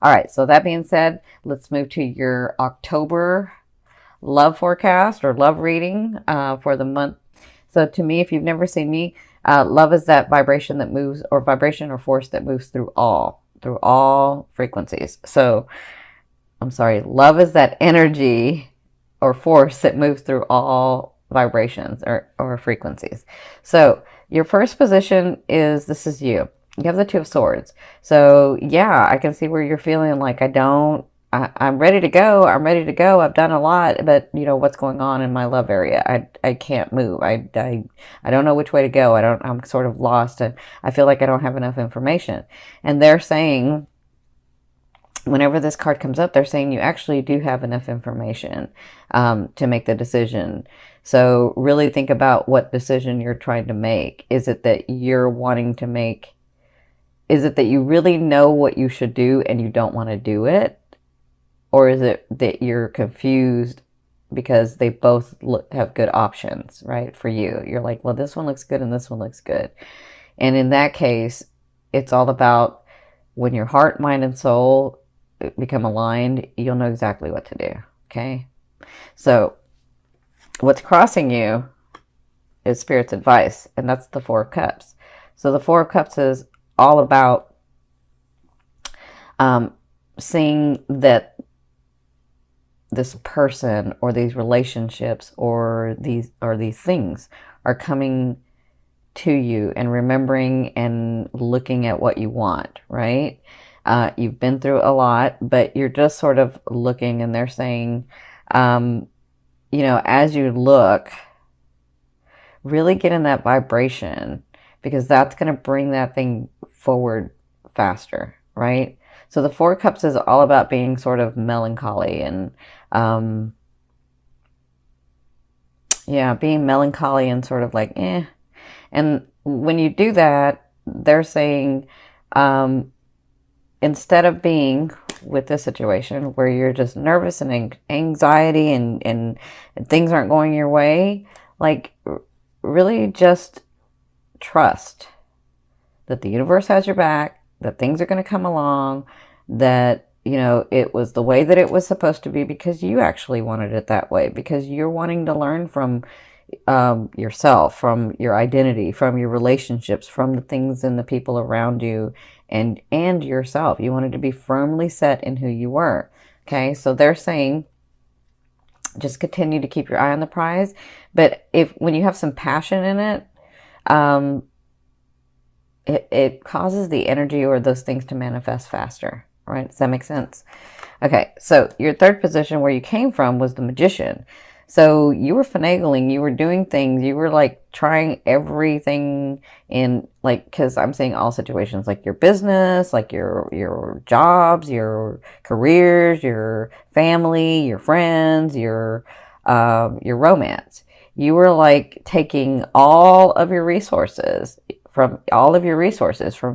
All right, so that being said, let's move to your October love forecast or love reading for the month. So to me, if you've never seen me, love is that vibration that moves, or vibration or force that moves through all frequencies. So I'm sorry, love is that energy or force that moves through all vibrations or frequencies. So your first position is, this is you. You have the Two of Swords. So yeah, I can see where you're feeling like I'm ready to go. I'm ready to go. I've done a lot, but you know what's going on in my love area. I can't move. I don't know which way to go. I'm sort of lost, and I feel like I don't have enough information. And they're saying, whenever this card comes up, they're saying you actually do have enough information to make the decision. So really think about what decision you're trying to make. Is it that you're wanting to make, is it that you really know what you should do and you don't want to do it? Or is it that you're confused because they both have good options, right, for you? You're like, well, this one looks good and this one looks good. And in that case, it's all about when your heart, mind, and soul become aligned, you'll know exactly what to do, okay? So what's crossing you is Spirit's advice, and that's the Four of Cups. So the Four of Cups is all about seeing that this person or these relationships or these things are coming to you, and remembering and looking at what you want, right? You've been through a lot, but you're just sort of looking, and they're saying, you know, as you look, really get in that vibration, because that's going to bring that thing forward faster, right? So the Four of Cups is all about being sort of melancholy and, yeah, being melancholy and sort of like, eh. And when you do that, they're saying, instead of being with this situation where you're just nervous and anxiety and things aren't going your way, like really just trust that the universe has your back, that things are going to come along, that, you know, it was the way that it was supposed to be because you actually wanted it that way, because you're wanting to learn from yourself, from your identity, from your relationships, from the things and the people around you, and yourself. You wanted to be firmly set in who you were. Okay, so they're saying just continue to keep your eye on the prize, but when you have some passion in it, it causes the energy or those things to manifest faster, right? Does that make sense? Okay, so your third position where you came from was the Magician. So you were finagling, you were doing things, you were like trying everything in, like, because I'm saying all situations, like your business, like your jobs, your careers, your family, your friends, your romance. You were like taking all of your resources from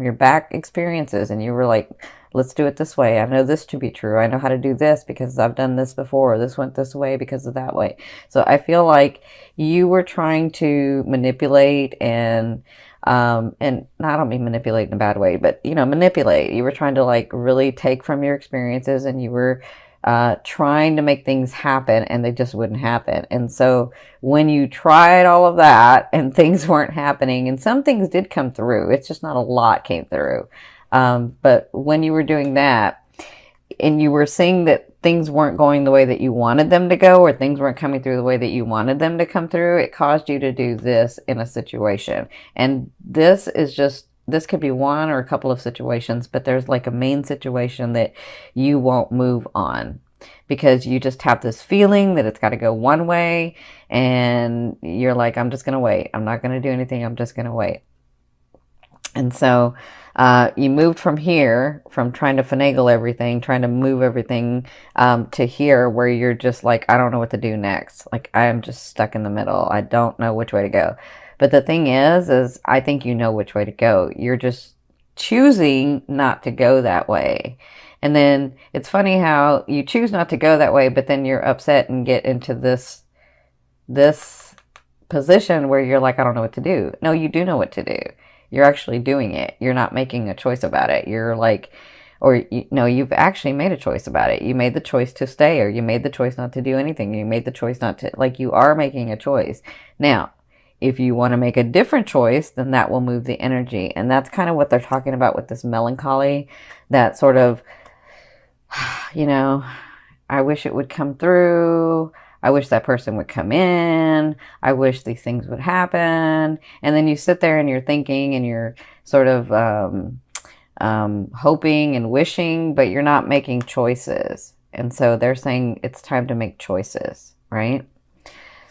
your back experiences, and you were like, let's do it this way. I know this to be true. I know how to do this because I've done this before. This went this way because of that way. So I feel like you were trying to manipulate and I don't mean manipulate in a bad way, but, you know, manipulate. You were trying to like really take from your experiences, and you were trying to make things happen, and they just wouldn't happen. And so when you tried all of that and things weren't happening, and some things did come through, it's just not a lot came through. But when you were doing that and you were seeing that things weren't going the way that you wanted them to go, or things weren't coming through the way that you wanted them to come through, it caused you to do this in a situation. And this could be one or a couple of situations, but there's like a main situation that you won't move on because you just have this feeling that it's got to go one way, and you're like, I'm just going to wait. I'm not going to do anything. I'm just going to wait. And so you moved from here, from trying to finagle everything, trying to move everything, to here where you're just like, I don't know what to do next. Like, I am just stuck in the middle. I don't know which way to go. But the thing is I think you know which way to go. You're just choosing not to go that way. And then it's funny how you choose not to go that way, but then you're upset and get into this position where you're like, I don't know what to do. No, you do know what to do. You're actually doing it. You're not making a choice about it. You're like or you've actually made a choice about it. You made the choice to stay, or you made the choice not to do anything. You made the choice not to, like, you are making a choice. Now, if you want to make a different choice, then that will move the energy. And that's kind of what they're talking about with this melancholy, that sort of, I wish it would come through. I wish that person would come in. I wish these things would happen. And then you sit there and you're thinking and you're sort of hoping and wishing, but you're not making choices. And so they're saying it's time to make choices, right?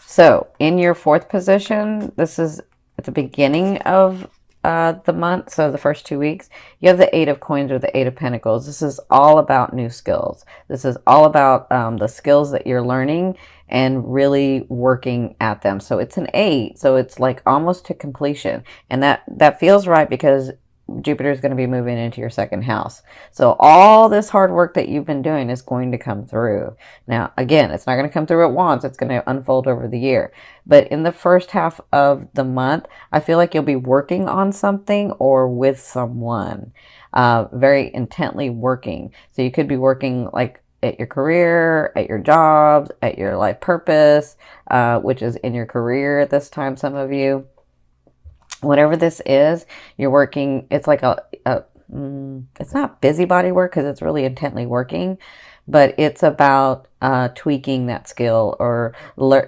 So in your fourth position, this is at the beginning of the month, so the first 2 weeks, you have the Eight of Coins or the Eight of Pentacles. This is all about new skills. This is all about the skills that you're learning and really working at them. So it's an 8, so it's like almost to completion. And that feels right because Jupiter is going to be moving into your second house. So all this hard work that you've been doing is going to come through. Now, again, it's not going to come through at once. It's going to unfold over the year. But in the first half of the month, I feel like you'll be working on something or with someone, very intently working. So you could be working like at your career, at your jobs, at your life purpose, which is in your career at this time, some of you. Whatever this is, you're working, it's like it's not busybody work because it's really intently working, but it's about tweaking that skill or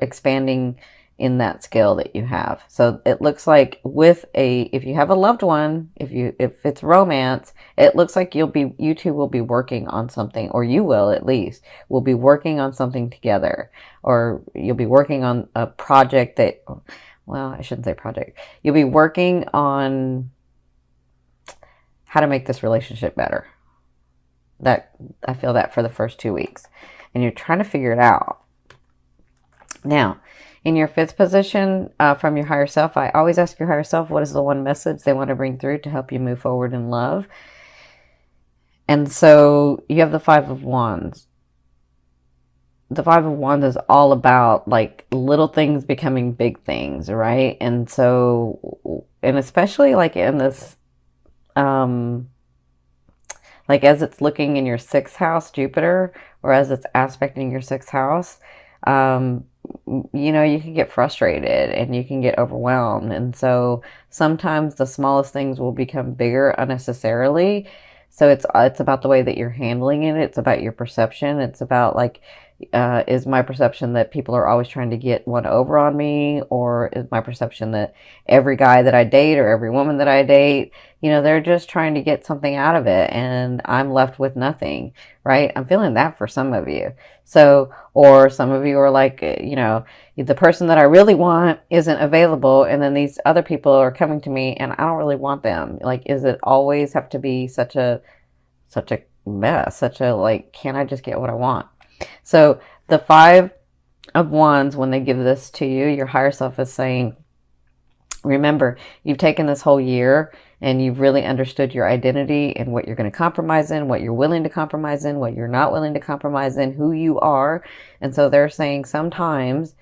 expanding in that skill that you have. So it looks like if you have a loved one, if it's romance, it looks like you two will be working on something, or you will at least, will be working on something together, or you'll be working on a project that, well, I shouldn't say project. You'll be working on how to make this relationship better. I feel that for the first 2 weeks. And you're trying to figure it out. Now, in your fifth position, from your higher self, I always ask your higher self, what is the one message they want to bring through to help you move forward in love? And so you have the Five of Wands. The Five of Wands is all about like little things becoming big things, right? And so, and especially like in this, like as it's looking in your sixth house, Jupiter, or as it's aspecting your sixth house, you can get frustrated and you can get overwhelmed. And so sometimes the smallest things will become bigger unnecessarily. So it's about the way that you're handling it. It's about your perception. It's about like, is my perception that people are always trying to get one over on me? Or is my perception that every guy that I date or every woman that I date, they're just trying to get something out of it and I'm left with nothing, right? I'm feeling that for some of you. So, or some of you are like, the person that I really want isn't available and then these other people are coming to me and I don't really want them. Like, is it always have to be such a mess, like, can't I just get what I want? So the Five of Wands, when they give this to you, your higher self is saying, remember, you've taken this whole year and you've really understood your identity and what you're going to compromise in, what you're willing to compromise in, what you're not willing to compromise in, who you are. And so they're saying sometimes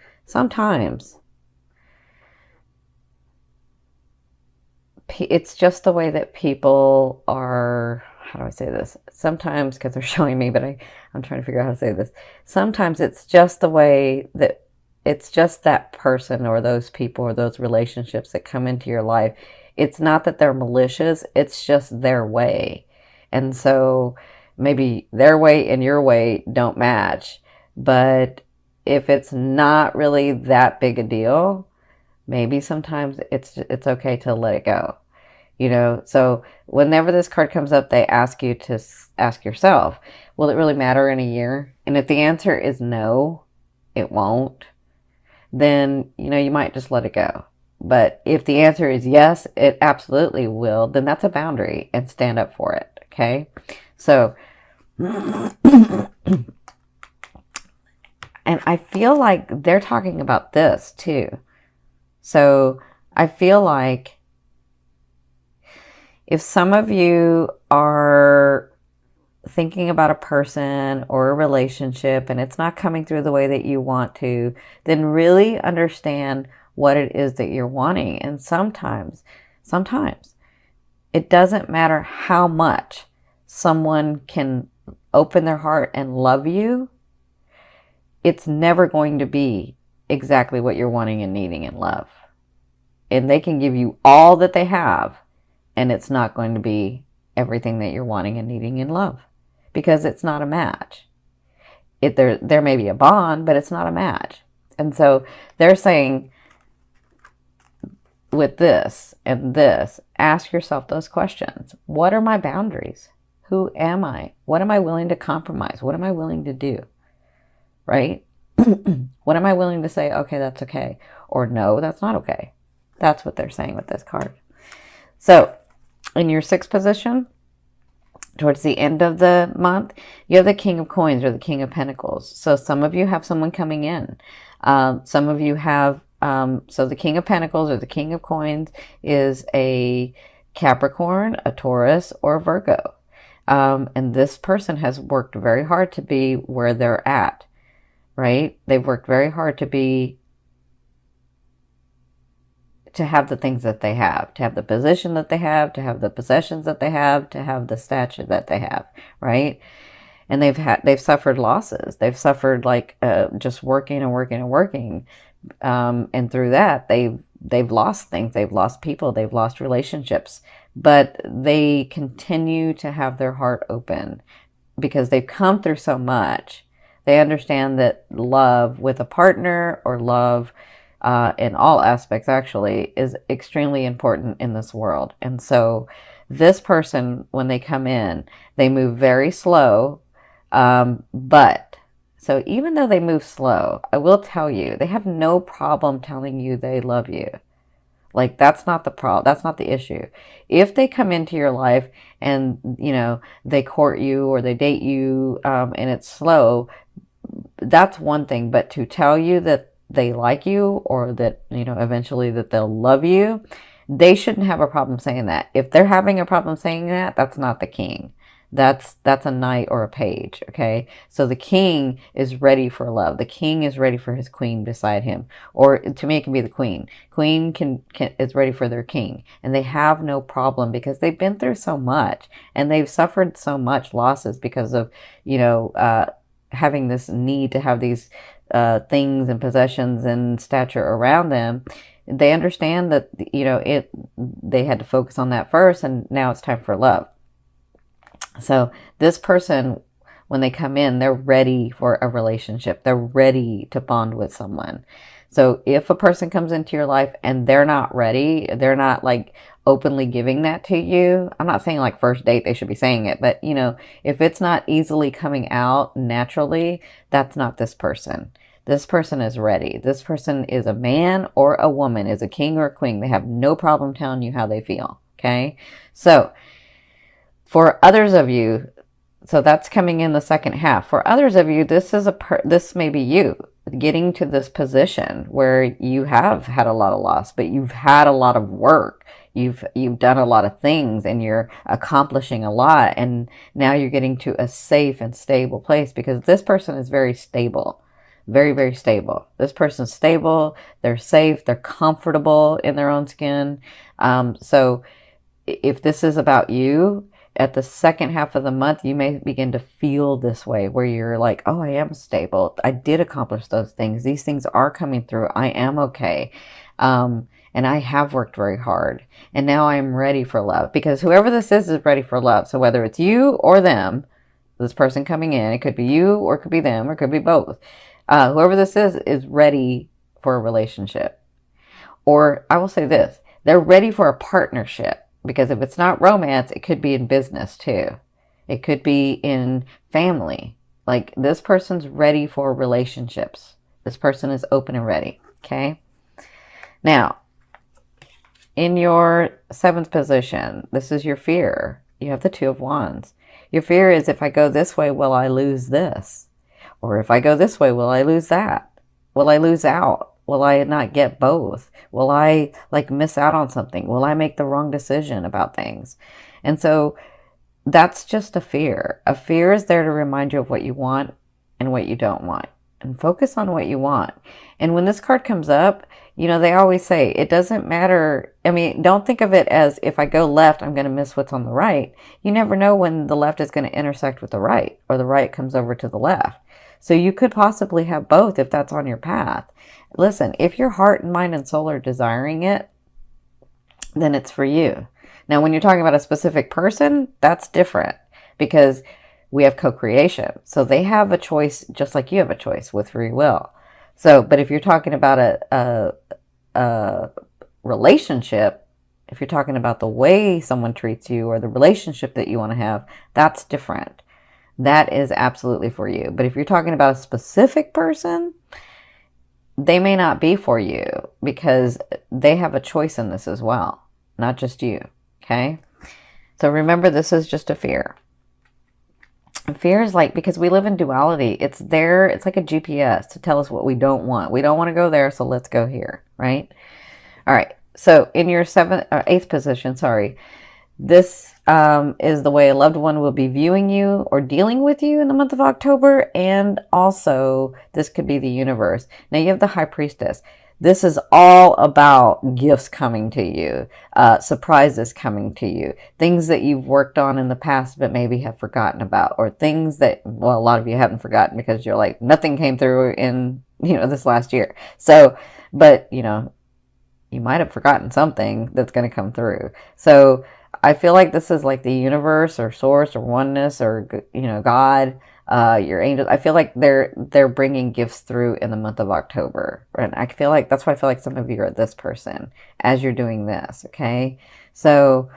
it's just the way that people are. How do I say this? Sometimes, because they're showing me, but I'm trying to figure out how to say this. Sometimes it's just the way that it's just that person or those people or those relationships that come into your life. It's not that they're malicious. It's just their way. And so maybe their way and your way don't match. But if it's not really that big a deal, maybe sometimes it's okay to let it go. So whenever this card comes up, they ask you to ask yourself, will it really matter in a year? And if the answer is no, it won't, then, you might just let it go. But if the answer is yes, it absolutely will, then that's a boundary and stand up for it. Okay. So, and I feel like they're talking about this too. So I feel like if some of you are thinking about a person or a relationship and it's not coming through the way that you want to, then really understand what it is that you're wanting. And sometimes it doesn't matter how much. someone can open their heart and love you, it's never going to be exactly what you're wanting and needing in love. And they can give you all that they have, and it's not going to be everything that you're wanting and needing in love, because it's not a match. There may be a bond, but it's not a match. And so they're saying, with this and this, ask yourself those questions. What are my boundaries? Who am I? What am I willing to compromise? What am I willing to do? Right? What am I willing to say, okay, that's okay, or no, that's not okay? That's what they're saying with this card. So in your sixth position, towards the end of the month, you have the King of Coins or the King of Pentacles. So some of you have someone coming in. Some of you have, so the King of Pentacles or the King of Coins is a Capricorn, a Taurus, or a Virgo. And this person has worked very hard to be where they're at, right? They've worked very hard to have the things that they have, to have the position that they have, to have the possessions that they have, to have the stature that they have, right? And they've suffered losses. They've suffered like just working and working and working, and through that they've lost things. They've lost people. They've lost relationships, but they continue to have their heart open because they've come through so much. They understand that love with a partner, or love in all aspects actually, is extremely important in this world. And so this person, when they come in, they move very slow, but so even though they move slow, I will tell you, they have no problem telling you they love you. Like, that's not the problem. That's not the issue. If they come into your life and, you know, they court you or they date you, and it's slow, that's one thing. But to tell you that they like you, or that, you know, eventually that they'll love you, they shouldn't have a problem saying that. If they're having a problem saying that, that's not the king. That's a knight or a page, okay? So the king is ready for love. The king is ready for his queen beside him. Or to me, it can be the queen. Queen is ready for their king. And they have no problem because they've been through so much. And they've suffered so much losses because of, you know, having this need to have these things and possessions and stature around them. They understand that, you know, they had to focus on that first, and now it's time for love. So this person, when they come in, they're ready for a relationship. They're ready to bond with someone. So if a person comes into your life and they're not ready, they're not like openly giving that to you. I'm not saying like first date they should be saying it, but you know, if it's not easily coming out naturally, that's not this person. This person is ready. This person is a man or a woman, is a king or a queen. They have no problem telling you how they feel. Okay. So for others of you, so that's coming in the second half. For others of you, this may be you getting to this position where you have had a lot of loss, but you've had a lot of work. You've done a lot of things, and you're accomplishing a lot, and now you're getting to a safe and stable place because this person is very stable. Very, very stable. This person's stable. They're safe. They're comfortable in their own skin. So if this is about you, at the second half of the month, you may begin to feel this way where you're like, oh, I am stable. I did accomplish those things. These things are coming through. I am okay. And I have worked very hard. And now I'm ready for love, because whoever this is ready for love. So whether it's you or them, this person coming in, it could be you or it could be them or it could be both. Whoever this is ready for a relationship. Or I will say this, they're ready for a partnership. Because if it's not romance, it could be in business too. It could be in family. Like, this person's ready for relationships. This person is open and ready. Okay. Now, in your seventh position, this is your fear. You have the Two of Wands. Your fear is, if I go this way, will I lose this? Or if I go this way, will I lose that? Will I lose out? Will I not get both? Will I like miss out on something? Will I make the wrong decision about things? And so that's just a fear. A fear is there to remind you of what you want and what you don't want. and focus on what you want. And when this card comes up, you know, they always say it doesn't matter. I mean, don't think of it as if I go left, I'm going to miss what's on the right. You never know when the left is going to intersect with the right, or the right comes over to the left. So you could possibly have both if that's on your path. Listen, if your heart and mind and soul are desiring it, then it's for you. Now, when you're talking about a specific person, that's different because we have co-creation. So they have a choice just like you have a choice with free will. So, but if you're talking about a relationship, if you're talking about the way someone treats you or the relationship that you want to have, that's different. That is absolutely for you. But if you're talking about a specific person, they may not be for you because they have a choice in this as well, not just you. Okay? So remember, this is just a fear. Fear is like, because we live in duality, it's there, it's like a GPS to tell us what we don't want. We don't want to go there, so let's go here, right? All right, so in your eighth position, this is the way a loved one will be viewing you or dealing with you in the month of October, and also this could be the universe. Now you have the High Priestess. This is all about gifts coming to you, surprises coming to you, things that you've worked on in the past but maybe have forgotten about, or things that, well, a lot of you haven't forgotten because you're like, nothing came through in, you know, this last year. So, but, you know, you might have forgotten something that's going to come through. So I feel like this is like the universe or source or oneness or, you know, God, your angels. I feel like they're bringing gifts through in the month of October. And I feel like that's why I feel like some of you are this person as you're doing this. Okay. So,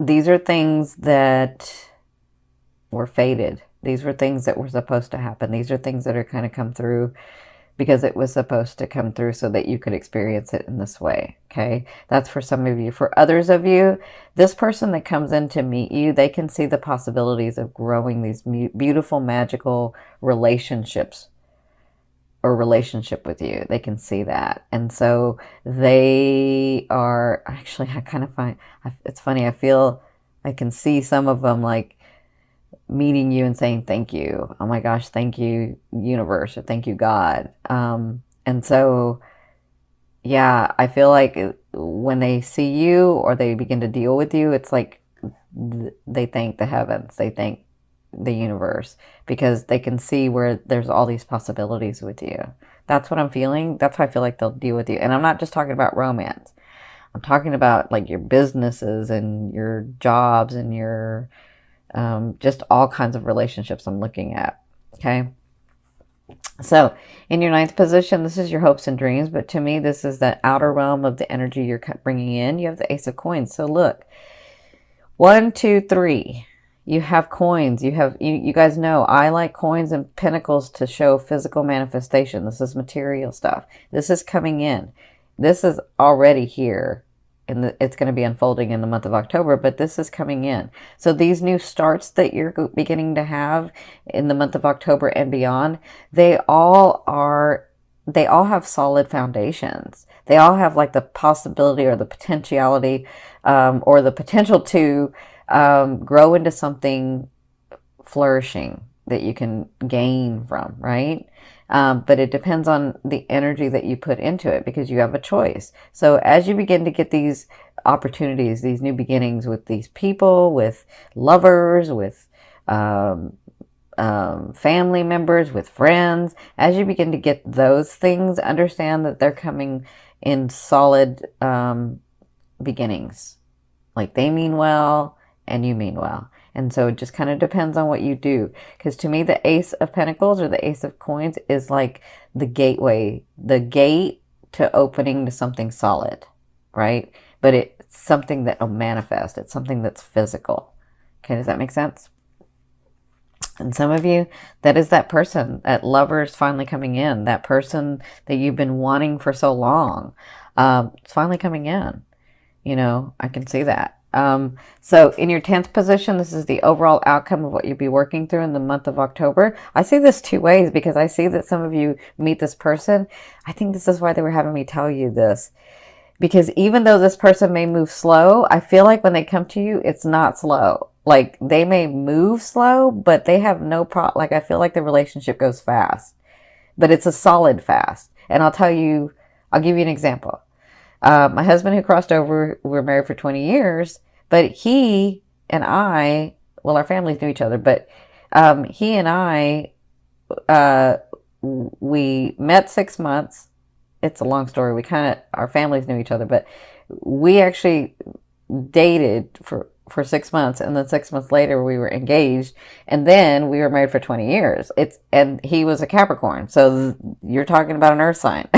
these are things that were fated. These were things that were supposed to happen. These are things that are kind of come through because it was supposed to come through so that you could experience it in this way, okay? That's for some of you. For others of you, this person that comes in to meet you, they can see the possibilities of growing these beautiful, magical relationships or relationship with you. They can see that. And so they are, actually, I kind of find, it's funny, I feel, I can see some of them like, meeting you and saying thank you. Oh my gosh, thank you, universe, or thank you, God. And so, yeah, I feel like when they see you or they begin to deal with you, it's like they thank the heavens, they thank the universe, because they can see where there's all these possibilities with you. That's what I'm feeling. That's how I feel like they'll deal with you. And I'm not just talking about romance. I'm talking about like your businesses and your jobs and your just all kinds of relationships I'm looking at. Okay. So in your ninth position, this is your hopes and dreams. But to me, this is the outer realm of the energy you're bringing in. You have the Ace of Coins. So look, 1, 2, 3. You have coins. You have, you guys know I like coins and pentacles to show physical manifestation. This is material stuff. This is coming in. This is already here. And it's going to be unfolding in the month of October, but this is coming in. So these new starts that you're beginning to have in the month of October and beyond, they all have solid foundations. They all have like the possibility or the potentiality, or the potential to grow into something flourishing that you can gain from, right? But it depends on the energy that you put into it, because you have a choice. So as you begin to get these opportunities, these new beginnings with these people, with lovers, with family members, with friends, as you begin to get those things, understand that they're coming in solid beginnings. Like they mean well and you mean well. And so it just kind of depends on what you do. Because to me, the Ace of Pentacles or the Ace of Coins is like the gateway, the gate to opening to something solid, right? But it's something that will manifest. It's something that's physical. Okay, does that make sense? And some of you, that is that person, that lover is finally coming in. That person that you've been wanting for so long. It's finally coming in. You know, I can see that. So in your 10th position, this is the overall outcome of what you'll be working through in the month of October. I see this two ways, because I see that some of you meet this person. I think this is why they were having me tell you this. Because even though this person may move slow, I feel like when they come to you, it's not slow. Like they may move slow, but they have no problem. Like I feel like the relationship goes fast, but it's a solid fast. And I'll give you an example. My husband who crossed over, we were married for 20 years, but he and I, well, our families knew each other, but he and I, uh, we met 6 months. It's a long story. Our families knew each other, but we actually dated for 6 months, and then 6 months later we were engaged, and then we were married for 20 years. And he was a Capricorn, so you're talking about an earth sign.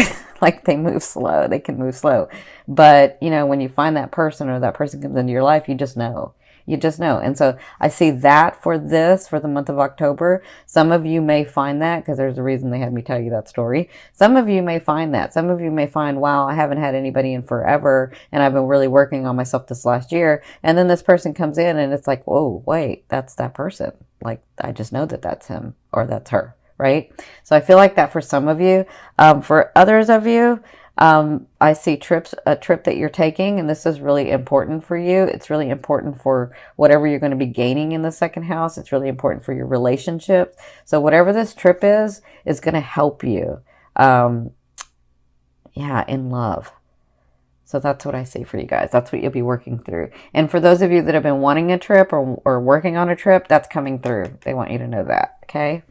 Like they move slow, they can move slow, but when you find that person, or that person comes into your life, you just know. And so I see that for the month of October. Some of you may find that, because there's a reason they had me tell you that story. Some of you may find that. Some of you may find, wow, I haven't had anybody in forever, and I've been really working on myself this last year. And then this person comes in, and it's like, whoa, wait, that's that person. Like, I just know that that's him or that's her, right? So I feel like that for some of you. For others of you, I see a trip that you're taking, and this is really important for you. It's really important for whatever you're going to be gaining in the second house. It's really important for your relationships. So whatever this trip is going to help you, in love. So that's what I see for you guys. That's what you'll be working through. And for those of you that have been wanting a trip or working on a trip, that's coming through. They want you to know that, okay?